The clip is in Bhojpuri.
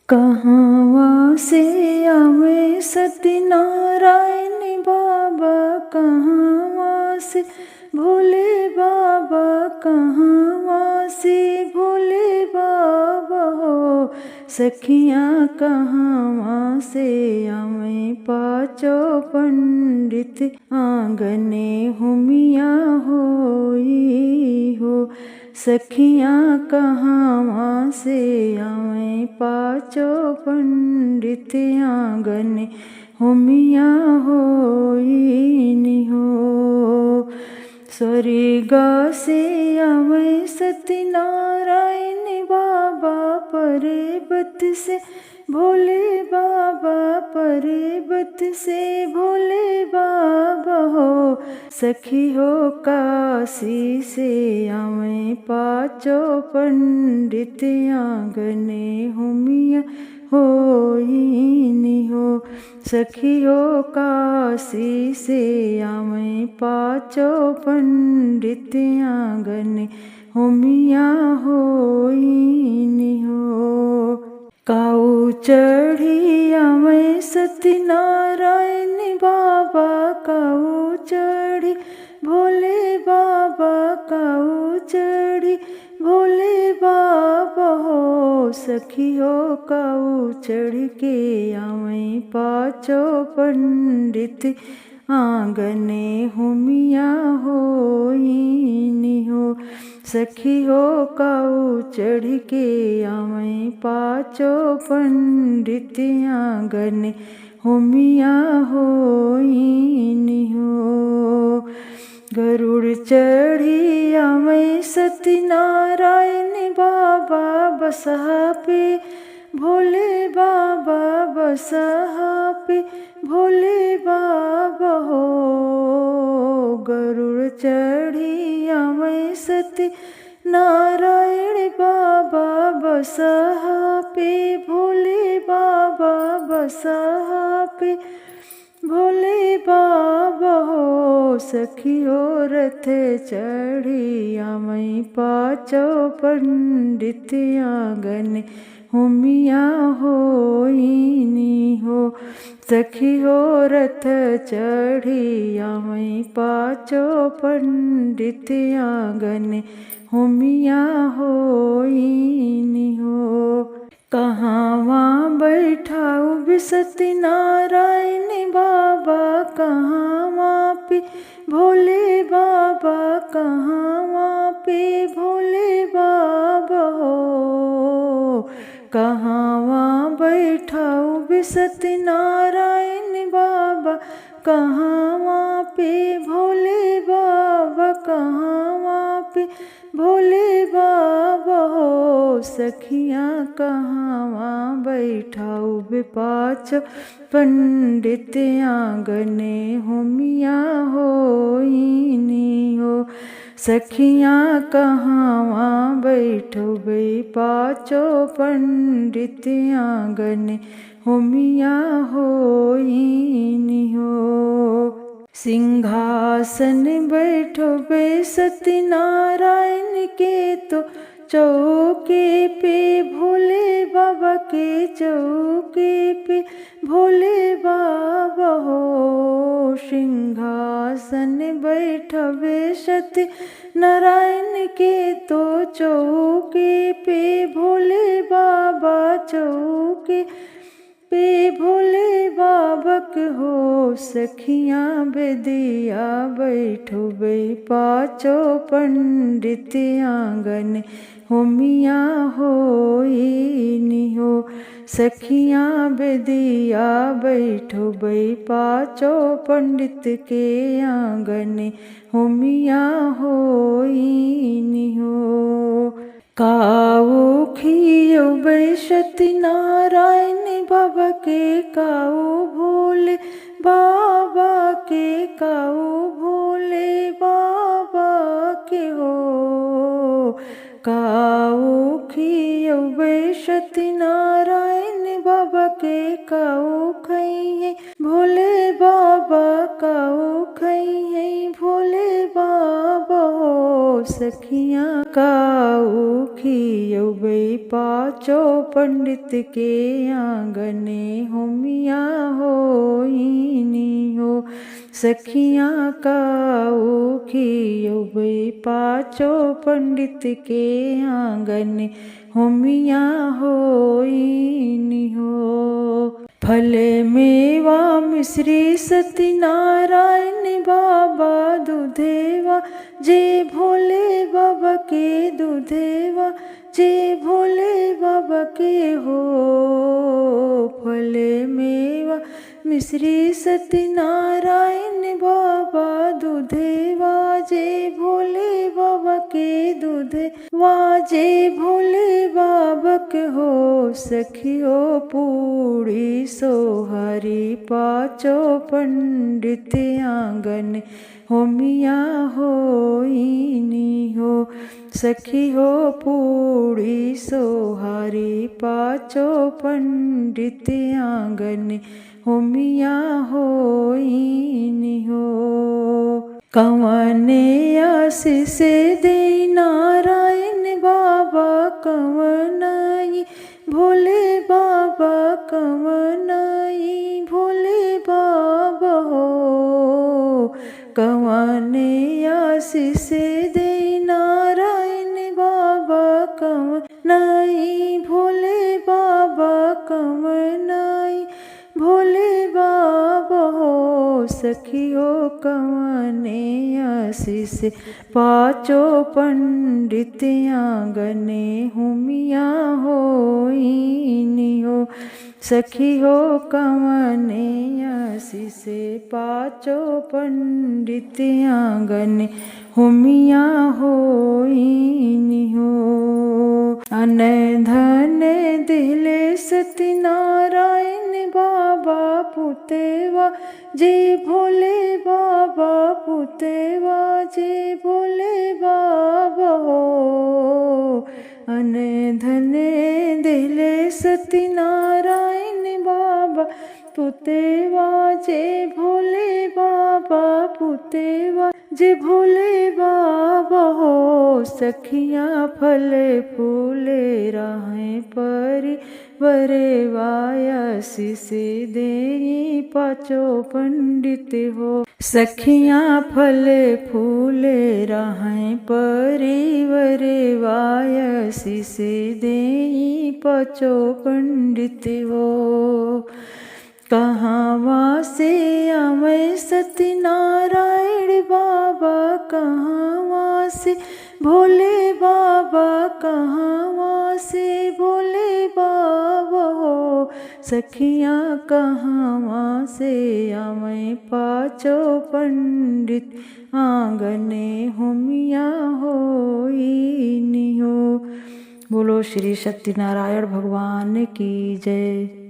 कहवा से आवे सत्यनारायण बाबा, कहवा से भोले बाबा, कहवा से भोले बाबा हो। सखियाँ कहवा से आवे पाँचो पंडित, आंगने हुमिया होई हो। सखियाँ कहवा से आवे पाँचो पंडित, आंगने हुमिया होई हो। स्वर्ग से आवे सत्यनारायण बाबा, पर्वत से भोले बाबा, पर्वत से भोले बाबा हो। सखी हो काशी से आवे पाँचो पंडित, आंगने हुमिया होई हो। सखी हो काशी से आवे पाँचो पंडित, आंगने हुमिया होई हो। काऊ चढ़ी आवे सत्यनारायण बाबा, काऊ चढ़ी भोले बाबा, काऊ चढ़ी भोले बाबा हो। सखी हो काऊ चढ़ के आवे पाँचो पंडित, आंगने हुमिया होई हो। सखी हो काऊ चढ़ के आवे पाँचो पंडित, आंगने हुमिया होई हो। गरुड़ चढ़ी आवे सत्यनारायण बाबा, बसहा पे भोले बाबा, बसहा पे भोले बाबा हो। गरुड़ चढ़ी आवे सत्यनारायण बाबा, बसहा पे भोले बाबा, बसहा पे भोले बाबा हो। सखी हो रथ चढ़ी आवे पाँचो पंडित, आंगने हुमिया होई हो। सखी हो रथ चढ़ी आवे पाँचो पंडित, आंगने हुमिया होई हो। कहवा बैठाऊ बे सत्यनारायण बाबा, कहवा पे भोले बाबा, कहवा पे भोले बाबा हो। कहवा बैठाऊ बे सत्यनारायण बाबा, कहवा पे भोले बाबा, कहवा पे भोले बाबा हो। सखियाँ कहवा बैठाऊ बे पाँचो पंडित, आंगने हुमिया होई हो। सखियाँ कहवा बैठो बे पाँचो पंडित, आंगने हुमिया होई हो। सिंहासन बैठो बे सत्यनारायण के, तो चौके पे भोले बाबा के, चौके पे भोले बाबा हो। सिंहासन बैठबे सत्यनारायण के, तो चौके पे भोले बाबा, चौके पे भोले बाबक हो। सखियाँ बेदिया बैठो बे पाँचो पंडित, आंगने हुमिया होई हो। सखियाँ बेदिया बैठो बे पाँचो पंडित के, आंगने हुमिया होई हो। काऊ खियो बे सत्यनारायण बाबा के, काऊ भोले बाबा के, काऊ भोले बाबा के हो। काऊ खियो बे सत्यनारायण बाबा के काऊ खइये, भोले बाबा काऊ खइये, भोले बाबा हो। सखियाँ काऊ खियौबै पाँचो पंडित के आंगने होमिया होइनी हो। सखियाँ काऊ खियौबै पाँचो पंडित के आंगने होमिया होइनी हो। फल मेवा मिश्री सत्यनारायण बाबा दूधेवा, जे भोले बाबा के दूधेवा, जे भोले बाबा के हो। फल मेवा मिश्री सत्यनारायण बाबा दूधेवा, जे भोले बाबा के दूधेवा, जे भोले बाबा के हो। सखियो पूड़ी सोहरी पाँचो पंडित आंगन होमिया होइनी हो। सखियो पूड़ी सोहरी पाँचो पंडित आंगन होमिया होइनी हो। कवने आशीष दे नारायण बाबा कवनाई, भोले बाबा कवनाई, भोले बाबा हो। कवने आशीष दे नारायण बाबा कवनाई, भोले बाबा कवनाई, भोले बाबा हो। सखियो कवने आशीष पाँचो पंडित आंगने होमिया होइनी हो। सखियो कवने आशीष पाँचो पंडित आंगने होमिया होइनी हो। अन धन दिले सत्यनारायण बाबा पुतेवा, जे भोले बाबा पुतेवा, जे भोले बाबा हो। अन धन दिले सत्यनारायण बाबा पुतेवा, जे भोले बाबा पुतेवा, जे भोले बाबा हो। सखियाँ फल फूले राहें परी वरे वायाशीष देई पाँचो पंडित हो। सखियाँ फल फूले राहें परी वरे वायाशीष देई पाँचो पंडित हो। कहाँ से आवे सत्यनारायण बाबा, कहाँ से भोले बाबा, कहाँ से भोले बाबा हो। सखियाँ कहाँ से आवे पाँचो पंडित आंगने होमिया होइनी हो। बोलो श्री सत्यनारायण भगवान की जय।